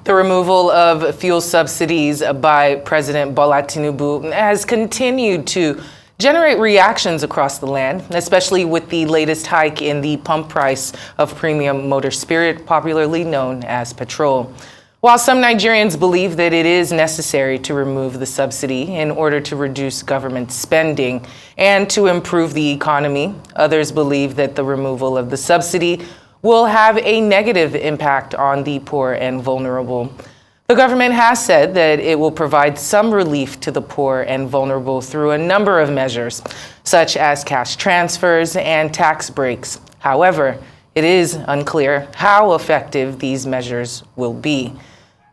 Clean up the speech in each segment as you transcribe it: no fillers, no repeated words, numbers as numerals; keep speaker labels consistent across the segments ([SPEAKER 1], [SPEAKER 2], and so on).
[SPEAKER 1] The removal of fuel subsidies by President Bola Tinubu has continued to generate reactions across the land, especially with the latest hike in the pump price of premium motor spirit, popularly known as petrol. While some Nigerians believe that it is necessary to remove the subsidy in order to reduce government spending and to improve the economy, others believe that the removal of the subsidy will have a negative impact on the poor and vulnerable. The government has said that it will provide some relief to the poor and vulnerable through a number of measures, such as cash transfers and tax breaks. However, it is unclear how effective these measures will be.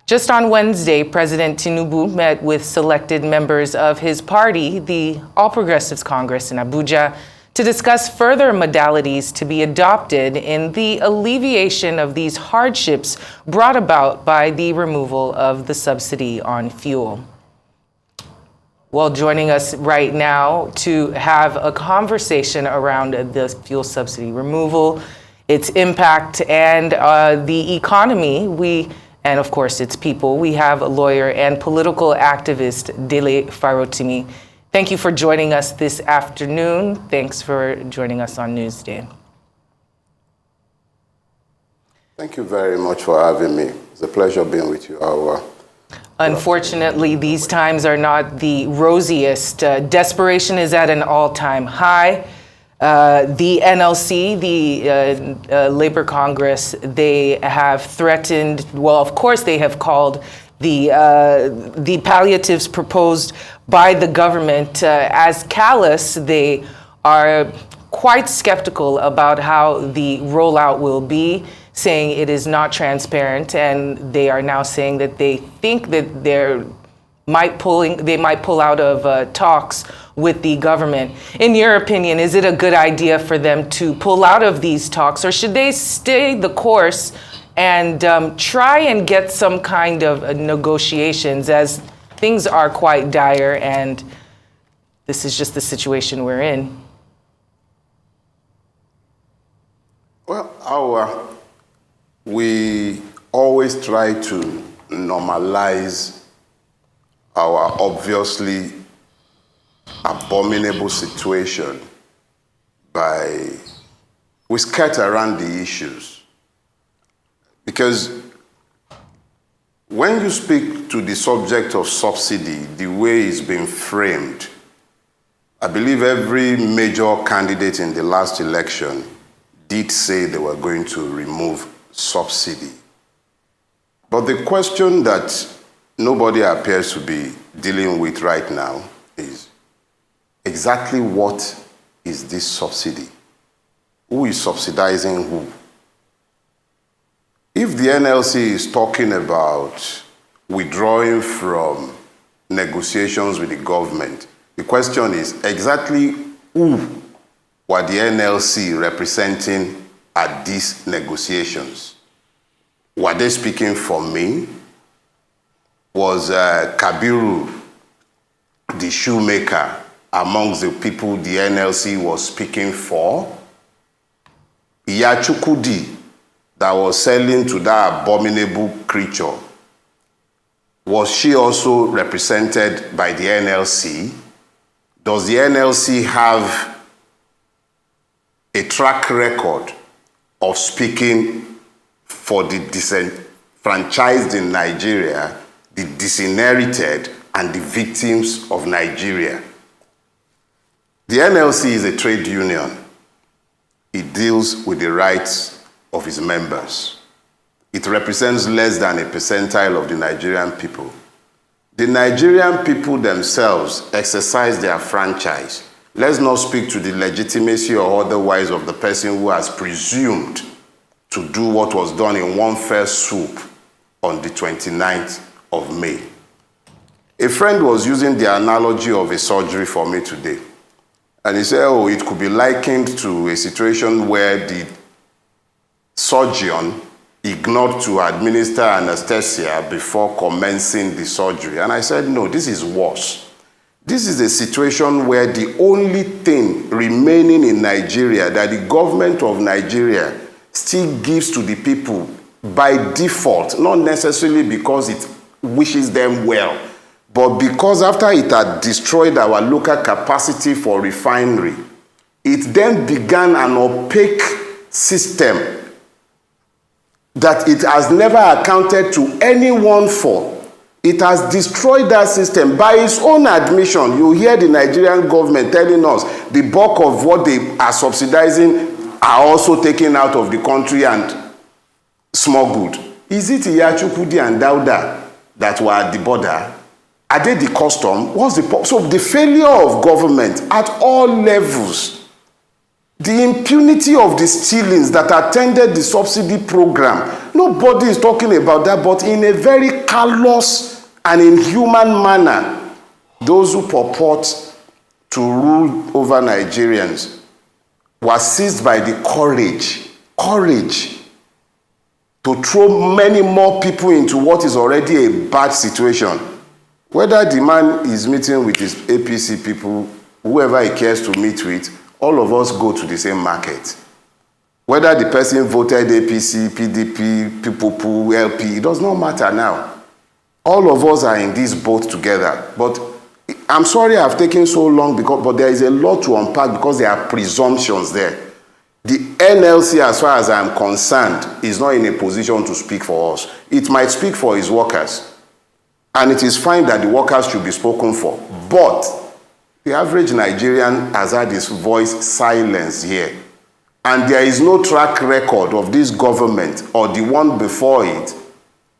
[SPEAKER 1] Just on Wednesday, President Tinubu met with selected members of his party, the All Progressives Congress in Abuja, to discuss further modalities to be adopted in the alleviation of these hardships brought about by the removal of the subsidy on fuel. Well, joining us right now to have a conversation around the fuel subsidy removal, its impact, and the economy, and of course its people, we have a lawyer and political activist, Dele Farotimi. Thank you for joining us this afternoon. Thanks for joining us on Newsday.
[SPEAKER 2] Thank you very much for having me. It's a pleasure being with you.
[SPEAKER 1] Unfortunately, these times are not the rosiest. Desperation is at an all-time high. The NLC, the Labor Congress, they have threatened, well, of course they have called the palliatives proposed by the government as callous. They are quite skeptical about how the rollout will be, saying it is not transparent, and they are now saying that they think that they might pull out of talks with the government. In your opinion, is it a good idea for them to pull out of these talks, or should they stay the course and try and get some kind of negotiations, as things are quite dire and this is just the situation we're in?
[SPEAKER 2] Well, we always try to normalize our obviously abominable situation we skirt around the issues. Because when you speak to the subject of subsidy, the way it's been framed, I believe every major candidate in the last election did say they were going to remove subsidy. But the question that nobody appears to be dealing with right now is exactly what is this subsidy? Who is subsidizing who? If the NLC is talking about withdrawing from negotiations with the government, the question is exactly who were the NLC representing at these negotiations? Were they speaking for me? Was Kabiru, the shoemaker, amongst the people the NLC was speaking for? Iyachukudi, that was selling to that abominable creature, was she also represented by the NLC? Does the NLC have a track record of speaking for the disenfranchised in Nigeria, the disinherited, and the victims of Nigeria? The NLC is a trade union. It deals with the rights of its members. It represents less than a percentile of the Nigerian people. The Nigerian people themselves exercise their franchise. Let's not speak to the legitimacy or otherwise of the person who has presumed to do what was done in one fell swoop on the 29th of May. A friend was using the analogy of a surgery for me today. And he said, oh, it could be likened to a situation where the surgeon ignored to administer anesthesia before commencing the surgery. And I said, no, this is worse. This is a situation where the only thing remaining in Nigeria that the government of Nigeria still gives to the people by default, not necessarily because it wishes them well, but because after it had destroyed our local capacity for refinery, it then began an opaque system that it has never accounted to anyone for. It has destroyed that system. By its own admission, you hear the Nigerian government telling us the bulk of what they are subsidizing are also taken out of the country and small good. Is it Iyachukudi and Dauda that were at the border? Are they the custom? What's the so the failure of government at all levels, the impunity of the stealings that attended the subsidy program, nobody is talking about that, but in a very callous and inhuman manner, those who purport to rule over Nigerians were seized by the courage to throw many more people into what is already a bad situation. Whether the man is meeting with his APC people, whoever he cares to meet with, all of us go to the same market. Whether the person voted APC, PDP, PPP, LP, it does not matter now. All of us are in this boat together. But I'm sorry I've taken so long, but there is a lot to unpack because there are presumptions there. The NLC, as far as I'm concerned, is not in a position to speak for us. It might speak for its workers. And it is fine that the workers should be spoken for. But the average Nigerian has had his voice silenced here. And there is no track record of this government or the one before it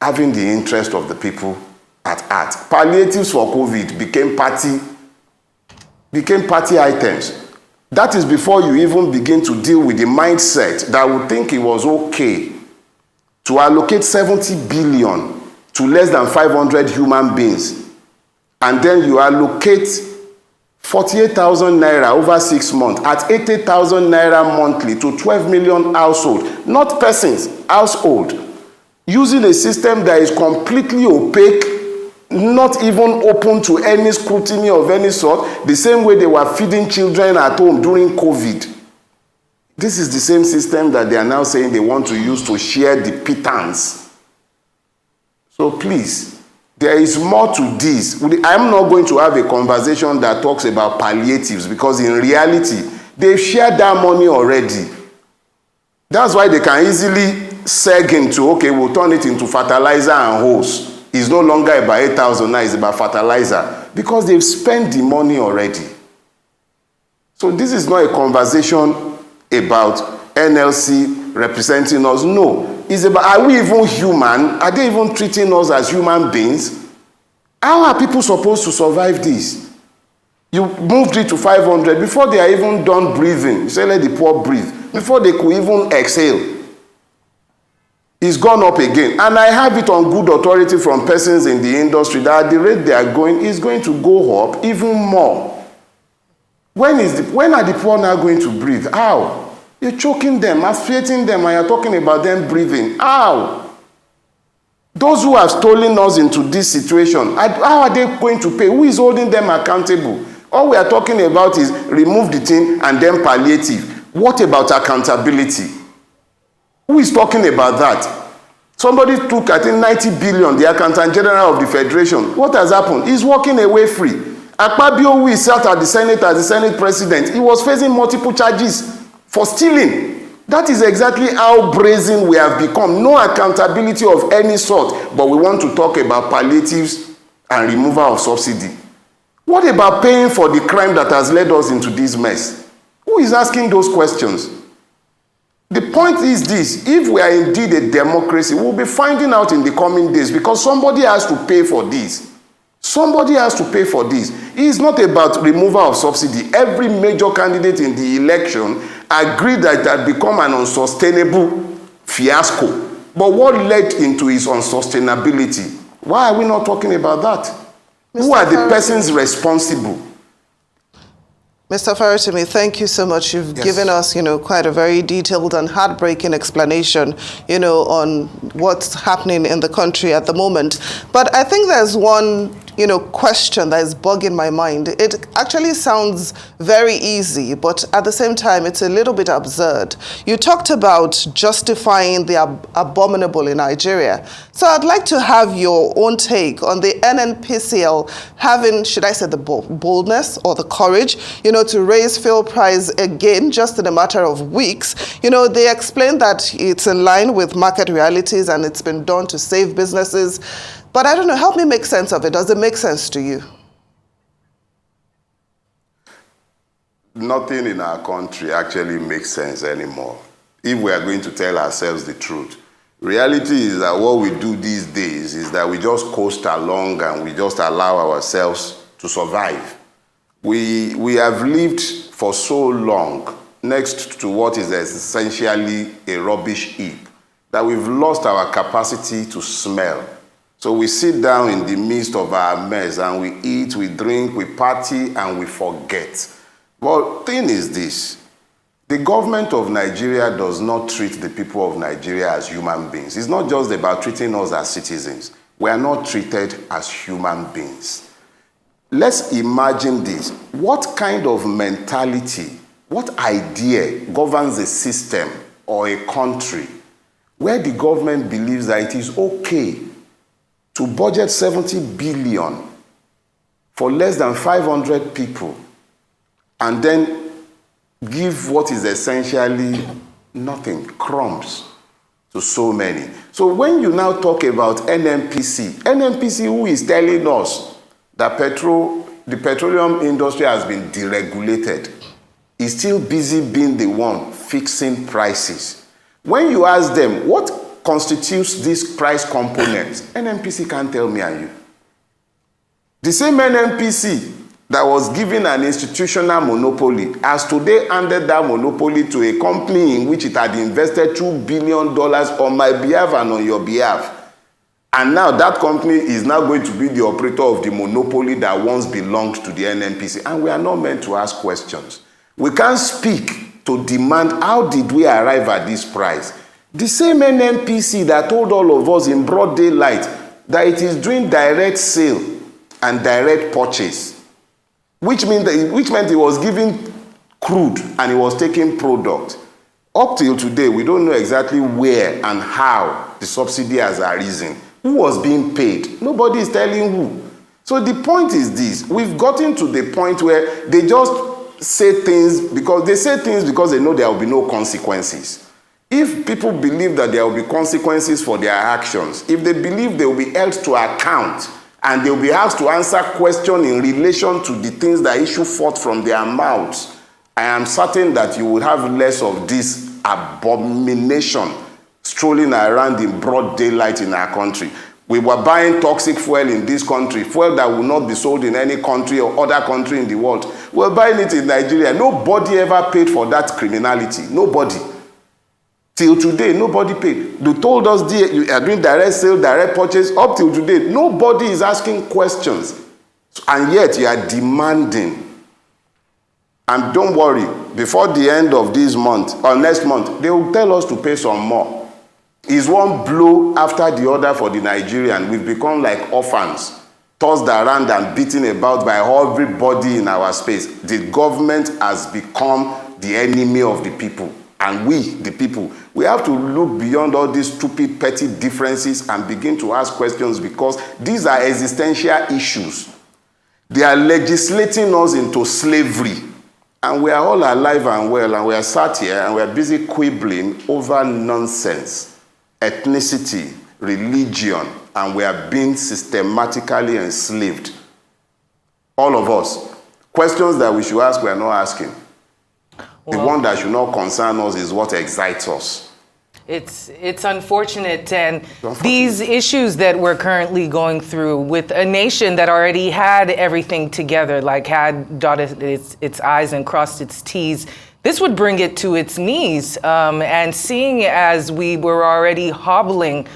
[SPEAKER 2] having the interest of the people at heart. Palliatives for COVID became party items. That is before you even begin to deal with the mindset that would think it was okay to allocate 70 billion to less than 500 human beings, and then you allocate 48,000 naira over 6 months at 80,000 naira monthly to 12 million households, not persons, household, using a system that is completely opaque, not even open to any scrutiny of any sort, the same way they were feeding children at home during COVID. This is the same system that they are now saying they want to use to share the pittance. So please, there is more to this. I'm not going to have a conversation that talks about palliatives because in reality, they've shared that money already. That's why they can easily seg into, okay, we'll turn it into fertilizer and hose. It's no longer about 8,000 now, it's about fertilizer. Because they've spent the money already. So this is not a conversation about NLC representing us. No. It's about, are we even human? Are they even treating us as human beings? How are people supposed to survive this? You moved it to 500 before they are even done breathing. You say, let the poor breathe. Before they could even exhale. It's gone up again. And I have it on good authority from persons in the industry that at the rate they are going, is going to go up even more. When are the poor now going to breathe? How? You're choking them, asphyxiating them, and you're talking about them breathing. How? Those who have stolen us into this situation, how are they going to pay? Who is holding them accountable? All we are talking about is remove the thing and then palliative. What about accountability? Who is talking about that? Somebody took, I think, 90 billion, the Accountant General of the Federation. What has happened? He's walking away free. Akpabio, who is sat at the Senate as the Senate President, he was facing multiple charges for stealing. That is exactly how brazen we have become. No accountability of any sort, but we want to talk about palliatives and removal of subsidy. What about paying for the crime that has led us into this mess? Who is asking those questions? The point is this: if we are indeed a democracy, we'll be finding out in the coming days because somebody has to pay for this. Somebody has to pay for this. It's not about removal of subsidy. Every major candidate in the election agreed that it had become an unsustainable fiasco. But what led into its unsustainability? Why are we not talking about that? Who are the persons responsible?
[SPEAKER 3] Mr. Farotimi, thank you so much. You've given us, quite a very detailed and heartbreaking explanation, on what's happening in the country at the moment. But I think there's one, question that is bugging my mind. It actually sounds very easy, but at the same time, it's a little bit absurd. You talked about justifying the abominable in Nigeria. So I'd like to have your own take on the NNPCL having, should I say, the boldness or the courage, to raise fuel price again just in a matter of weeks. They explain that it's in line with market realities and it's been done to save businesses. But I don't know, help me make sense of it. Does it make sense to you?
[SPEAKER 2] Nothing in our country actually makes sense anymore, if we are going to tell ourselves the truth. Reality is that what we do these days is that we just coast along and we just allow ourselves to survive. We have lived for so long next to what is essentially a rubbish heap that we've lost our capacity to smell. So we sit down in the midst of our mess and we eat, we drink, we party, and we forget. But the thing is this, the government of Nigeria does not treat the people of Nigeria as human beings. It's not just about treating us as citizens. We are not treated as human beings. Let's imagine this. What kind of mentality, what idea governs a system or a country where the government believes that it is okay to budget 70 billion for less than 500 people and then give what is essentially nothing, crumbs, to so many? So when you now talk about NNPC, who is telling us that the petroleum industry has been deregulated, is still busy being the one fixing prices. When you ask them, what constitutes this price component? NNPC can't tell me and you. The same NNPC that was given an institutional monopoly has today handed that monopoly to a company in which it had invested $2 billion on my behalf and on your behalf. And now that company is now going to be the operator of the monopoly that once belonged to the NNPC. And we are not meant to ask questions. We can't speak to demand how did we arrive at this price. The same NNPC that told all of us in broad daylight that it is doing direct sale and direct purchase, which meant it was giving crude and it was taking product. Up till today, we don't know exactly where and how the subsidy has arisen. Who was being paid? Nobody is telling who. So the point is this: we've gotten to the point where they just say things because they know there will be no consequences. If people believe that there will be consequences for their actions, if they believe they will be held to account and they will be asked to answer questions in relation to the things that issue forth from their mouths, I am certain that you will have less of this abomination strolling around in broad daylight in our country. We were buying toxic fuel in this country, fuel that will not be sold in any country or other country in the world. We're buying it in Nigeria. Nobody ever paid for that criminality. Nobody. Till today, nobody paid. They told us you are doing direct sale, direct purchase. Up till today, nobody is asking questions. And yet you are demanding. And don't worry, before the end of this month or next month, they will tell us to pay some more. It's one blow after the other for the Nigerian. We've become like orphans, tossed around and beaten about by everybody in our space. The government has become the enemy of the people. And we, the people, we have to look beyond all these stupid, petty differences and begin to ask questions, because these are existential issues. They are legislating us into slavery. And we are all alive and well, and we are sat here and we are busy quibbling over nonsense, ethnicity, religion, and we are being systematically enslaved. All of us. Questions that we should ask, we are not asking. The one that should not concern us is what excites us.
[SPEAKER 1] It's unfortunate, and these issues that we're currently going through with a nation that already had everything together, like had dotted its I's and crossed its T's, this would bring it to its knees. And seeing as we were already hobbling,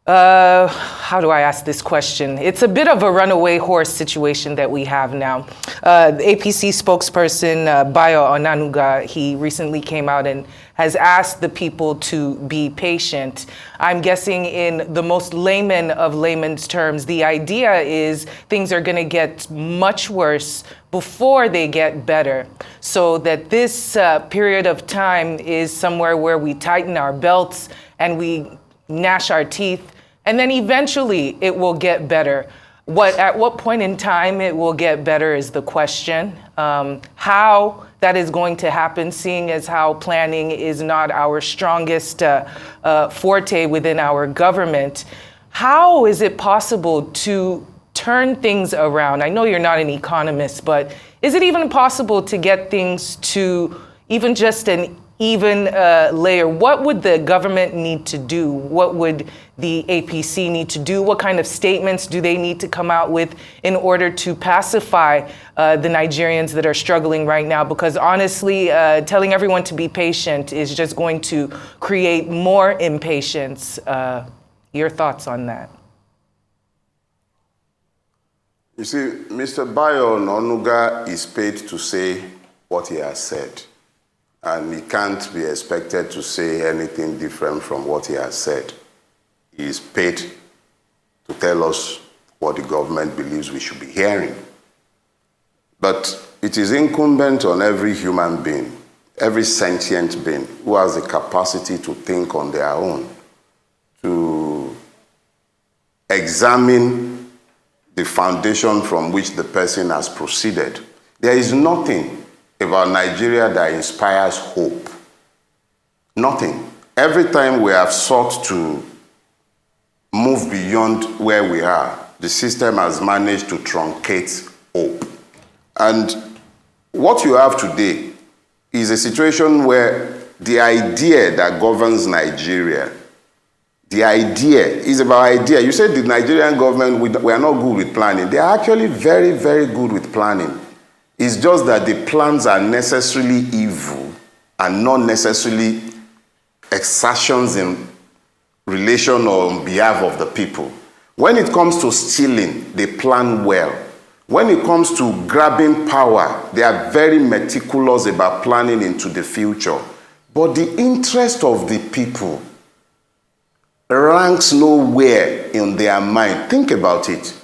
[SPEAKER 1] how do I ask this question? It's a bit of a runaway horse situation that we have now. The APC spokesperson, Bayo Onanuga, he recently came out and has asked the people to be patient. I'm guessing in the most layman of layman's terms, the idea is things are going to get much worse before they get better. So that this period of time is somewhere where we tighten our belts and we gnash our teeth, and then eventually it will get better. At what point in time it will get better is the question. How that is going to happen, seeing as how planning is not our strongest forte within our government. How is it possible to turn things around? I know you're not an economist, but is it even possible to get things to even just an even layer? What would the government need to do? What would the APC need to do? What kind of statements do they need to come out with in order to pacify the Nigerians that are struggling right now? Because honestly, telling everyone to be patient is just going to create more impatience. Your thoughts on that?
[SPEAKER 2] You see, Mr. Bayo Ononuga is paid to say what he has said. And he can't be expected to say anything different from what he has said. He is paid to tell us what the government believes we should be hearing. But it is incumbent on every human being, every sentient being who has the capacity to think on their own, to examine the foundation from which the person has proceeded. There is nothing about Nigeria that inspires hope. Nothing. Every time we have sought to move beyond where we are, the system has managed to truncate hope. And what you have today is a situation where the idea that governs Nigeria, the idea is about idea. You said the Nigerian government, we are not good with planning. They are actually very, very good with planning. It's just that the plans are necessarily evil and not necessarily exertions in relation or on behalf of the people. When it comes to stealing, they plan well. When it comes to grabbing power, they are very meticulous about planning into the future. But the interest of the people ranks nowhere in their mind. Think about it.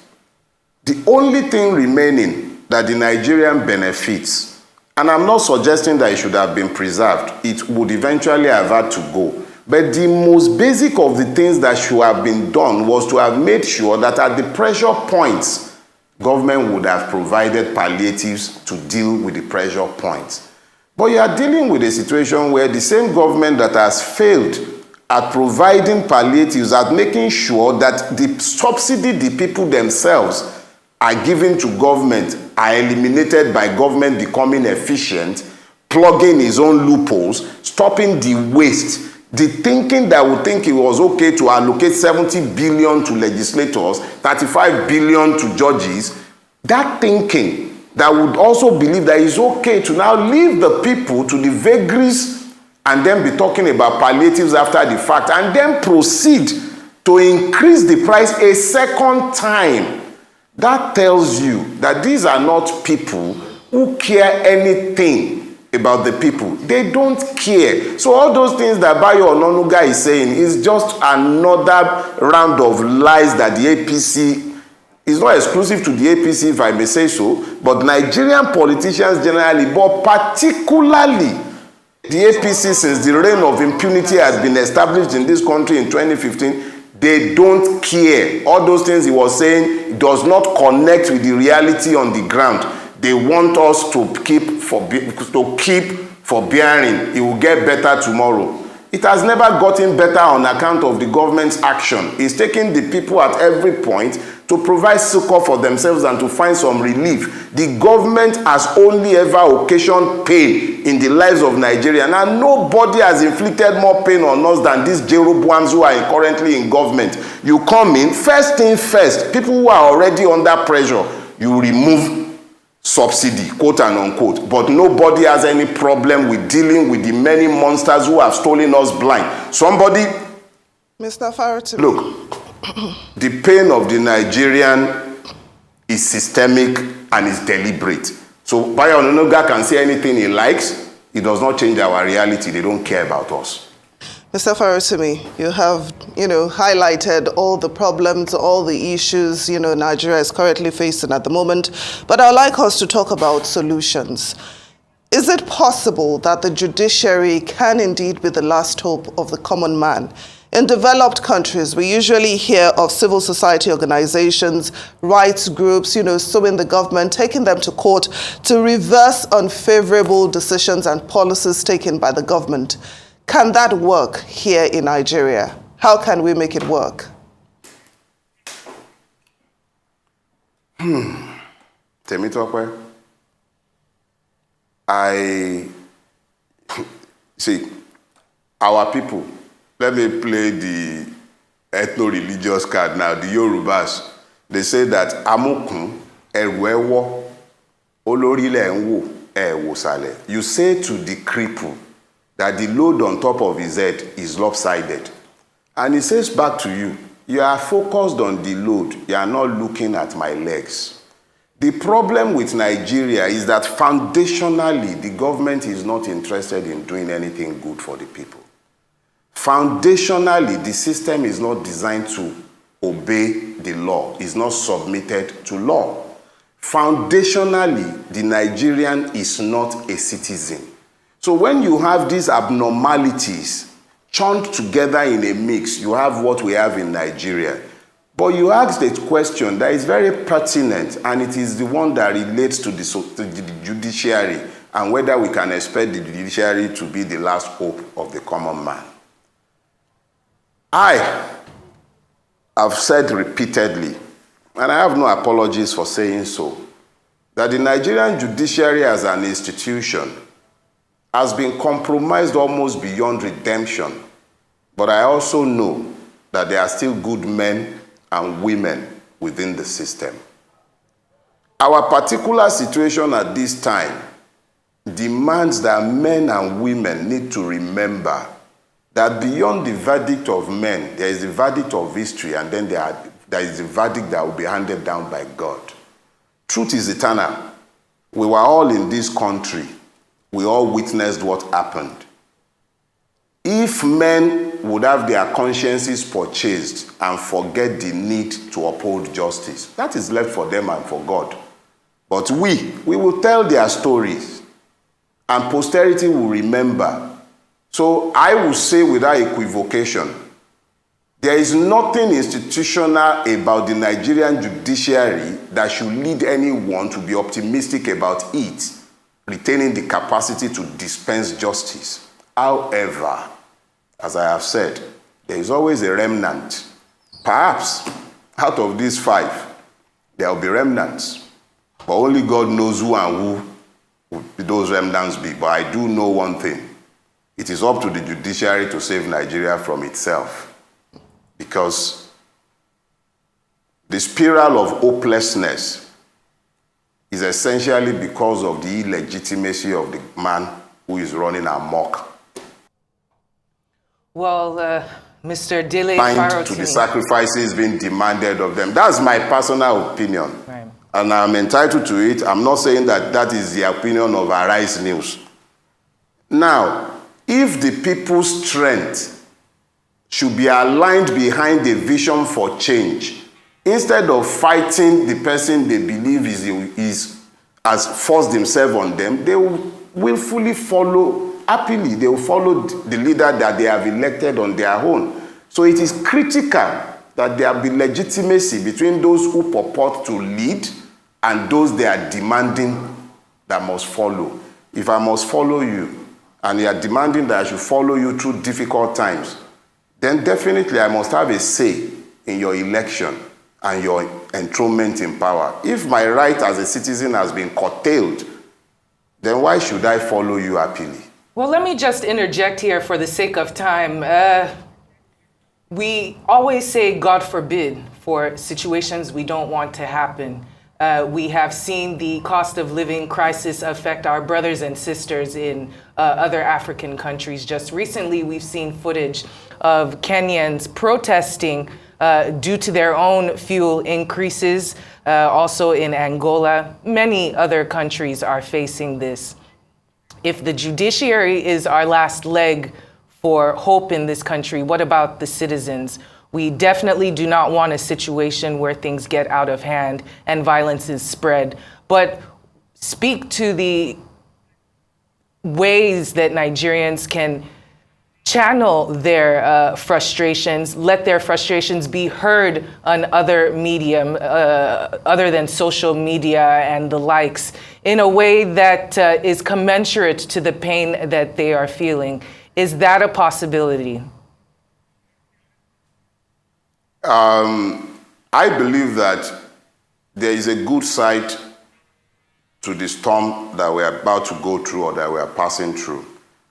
[SPEAKER 2] The only thing remaining that the Nigerian benefits, and I'm not suggesting that it should have been preserved, it would eventually have had to go. But the most basic of the things that should have been done was to have made sure that at the pressure points, government would have provided palliatives to deal with the pressure points. But you are dealing with a situation where the same government that has failed at providing palliatives, at making sure that the subsidy the people themselves are given to government are eliminated by government becoming efficient, plugging his own loopholes, stopping the waste, the thinking that would think it was okay to allocate 70 billion to legislators, 35 billion to judges, that thinking that would also believe that it's okay to now leave the people to the vagaries and then be talking about palliatives after the fact and then proceed to increase the price a second time. That tells you that these are not people who care anything about the people. They don't care. So all those things that Bayo Ononuga is saying is just another round of lies that the APC is not exclusive to the APC, if I may say so, but Nigerian politicians generally, but particularly the APC, since the reign of impunity has been established in this country in 2015, they don't care. All those things he was saying does not connect with the reality on the ground. They want us to keep forbearing. It will get better tomorrow. It has never gotten better on account of the government's action. It's taking the people at every point to provide succor for themselves and to find some relief. The government has only ever occasioned pain in the lives of Nigerians, and nobody has inflicted more pain on us than these Jeroboams who are currently in government. You come in, first thing first, people who are already under pressure, you remove subsidy, quote and unquote, but nobody has any problem with dealing with the many monsters who have stolen us blind. Somebody,
[SPEAKER 3] Mr. Farotimi.
[SPEAKER 2] Look, the pain of the Nigerian is systemic and is deliberate. So Bayo Ononuga can say anything he likes. it does not change our reality. They don't care about us.
[SPEAKER 3] Mr. Farotimi, you have, highlighted all the problems, all the issues, Nigeria is currently facing at the moment. But I'd like us to talk about solutions. Is it possible that the judiciary can indeed be the last hope of the common man? In developed countries, we usually hear of civil society organizations, rights groups, suing the government, taking them to court to reverse unfavorable decisions and policies taken by the government. Can that work here in Nigeria? How can we make it work?
[SPEAKER 2] Temitope, see, our people, let me play the ethno-religious card now, the Yorubas. They say that Amokun, Erwewo, Olorile Enwo, Ewosale. You say to the cripple that the load on top of his head is lopsided. And he says back to you, you are focused on the load, you are not looking at my legs. The problem with Nigeria is that foundationally, the government is not interested in doing anything good for the people. Foundationally, the system is not designed to obey the law, is not submitted to law. Foundationally, the Nigerian is not a citizen. So when you have these abnormalities churned together in a mix, you have what we have in Nigeria. But you asked a question that is very pertinent, and it is the one that relates to the judiciary and whether we can expect the judiciary to be the last hope of the common man. I have said repeatedly, and I have no apologies for saying so, that the Nigerian judiciary as an institution has been compromised almost beyond redemption. But I also know that there are still good men and women within the system. Our particular situation at this time demands that men and women need to remember that beyond the verdict of men, there is the verdict of history, and then there is the verdict that will be handed down by God. Truth is eternal. We were all in this country. We all witnessed what happened. If men would have their consciences purchased and forget the need to uphold justice, that is left for them and for God. But we will tell their stories, and posterity will remember. So I will say without equivocation, there is nothing institutional about the Nigerian judiciary that should lead anyone to be optimistic about it retaining the capacity to dispense justice. However, as I have said, there is always a remnant. Perhaps out of these 5, there will be remnants. But only God knows who and who would those remnants be. But I do know one thing. It is up to the judiciary to save Nigeria from itself. Because the spiral of hopelessness is essentially because of the illegitimacy of the man who is running amok.
[SPEAKER 1] Well, Mr. Dele Farotimi,
[SPEAKER 2] to the sacrifices being demanded of them. That's my personal opinion.
[SPEAKER 1] right,
[SPEAKER 2] And I'm entitled to it. I'm not saying that that is the opinion of Arise News. Now, if the people's strength should be aligned behind a vision for change, instead of fighting the person they believe has forced himself on them, they will willfully follow, happily, they will follow the leader that they have elected on their own. So it is critical that there be legitimacy between those who purport to lead and those they are demanding that must follow. If I must follow you, and you are demanding that I should follow you through difficult times, then definitely I must have a say in your election and your enthronement in power. If my right as a citizen has been curtailed, then why should I follow you happily?
[SPEAKER 1] Well, let me just interject here for the sake of time. We always say, God forbid, for situations we don't want to happen. We have seen the cost of living crisis affect our brothers and sisters in other African countries. Just recently, we've seen footage of Kenyans protesting due to their own fuel increases. Also in Angola, many other countries are facing this. If the judiciary is our last leg for hope in this country, what about the citizens? We definitely do not want a situation where things get out of hand and violence is spread. But speak to the ways that Nigerians can channel their frustrations, let their frustrations be heard on other medium, other than social media and the likes, in a way that is commensurate to the pain that they are feeling. Is that a possibility?
[SPEAKER 2] I believe that there is a good side to the storm that we're about to go through or that we're passing through.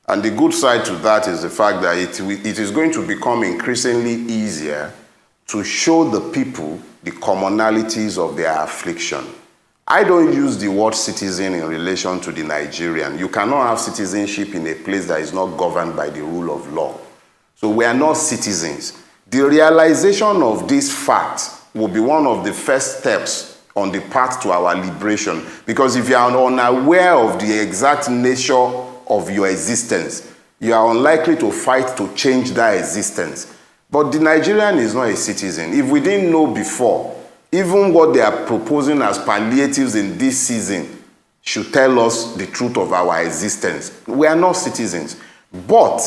[SPEAKER 2] And the good side to that is the fact that it is going to become increasingly easier to show the people the commonalities of their affliction. I don't use the word citizen in relation to the Nigerian. You cannot have citizenship in a place that is not governed by the rule of law. So we are not citizens. The realization of this fact will be one of the first steps on the path to our liberation. Because if you are unaware of the exact nature of your existence, you are unlikely to fight to change that existence. But the Nigerian is not a citizen. If we didn't know before, even what they are proposing as palliatives in this season should tell us the truth of our existence. We are not citizens. But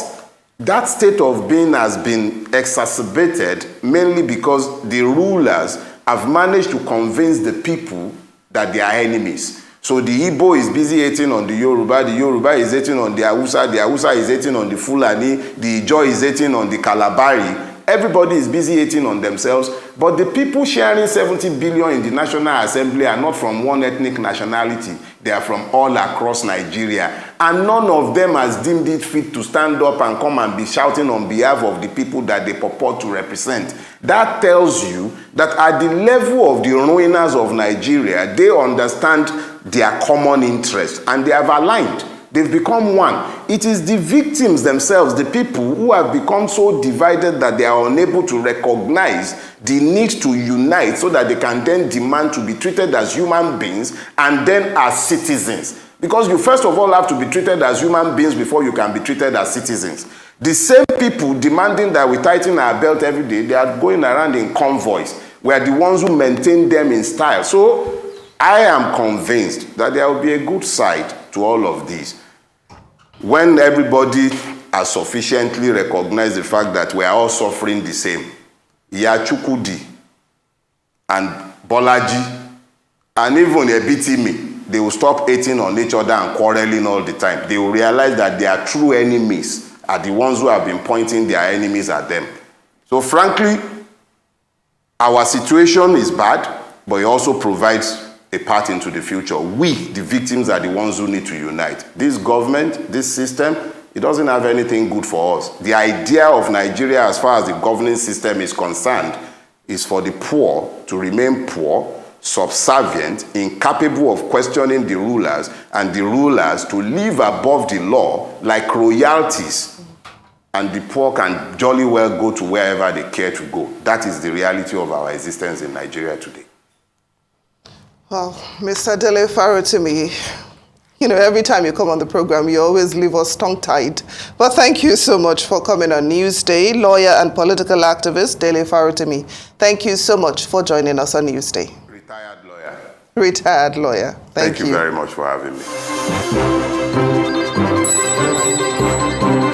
[SPEAKER 2] that state of being has been exacerbated mainly because the rulers have managed to convince the people that they are enemies. So the Igbo is busy hating on the Yoruba is hating on the Hausa is hating on the Fulani, the Ijaw is hating on the Kalabari. Everybody is busy hating on themselves, but the people sharing 70 billion in the National Assembly are not from one ethnic nationality. They are from all across Nigeria. And none of them has deemed it fit to stand up and come and be shouting on behalf of the people that they purport to represent. That tells you that at the level of the ruiners of Nigeria, they understand their common interest and they have aligned. They've become one. It is the victims themselves, the people who have become so divided that they are unable to recognize the need to unite so that they can then demand to be treated as human beings and then as citizens. Because you first of all have to be treated as human beings before you can be treated as citizens. The same people demanding that we tighten our belt every day, they are going around in convoys. We are the ones who maintain them in style. So I am convinced that there will be a good side to all of this. When everybody has sufficiently recognized the fact that we are all suffering the same, Yachukudi and Bolaji and even Ebitimi, they will stop hating on each other and quarreling all the time. They will realize that their true enemies are the ones who have been pointing their enemies at them. So frankly, our situation is bad, but it also provides a path into the future. We, the victims, are the ones who need to unite. This government, this system, it doesn't have anything good for us. The idea of Nigeria, as far as the governing system is concerned, is for the poor to remain poor, subservient, incapable of questioning the rulers, and the rulers to live above the law like royalties. And the poor can jolly well go to wherever they care to go. That is the reality of our existence in Nigeria today.
[SPEAKER 3] Well, Mr. Dele Farotimi, every time you come on the program, you always leave us tongue-tied. But thank you so much for coming on Newsday. Lawyer and political activist Dele Farotimi, thank you so much for joining us on Newsday.
[SPEAKER 2] Retired lawyer.
[SPEAKER 3] Retired lawyer. Thank you
[SPEAKER 2] very much for having me.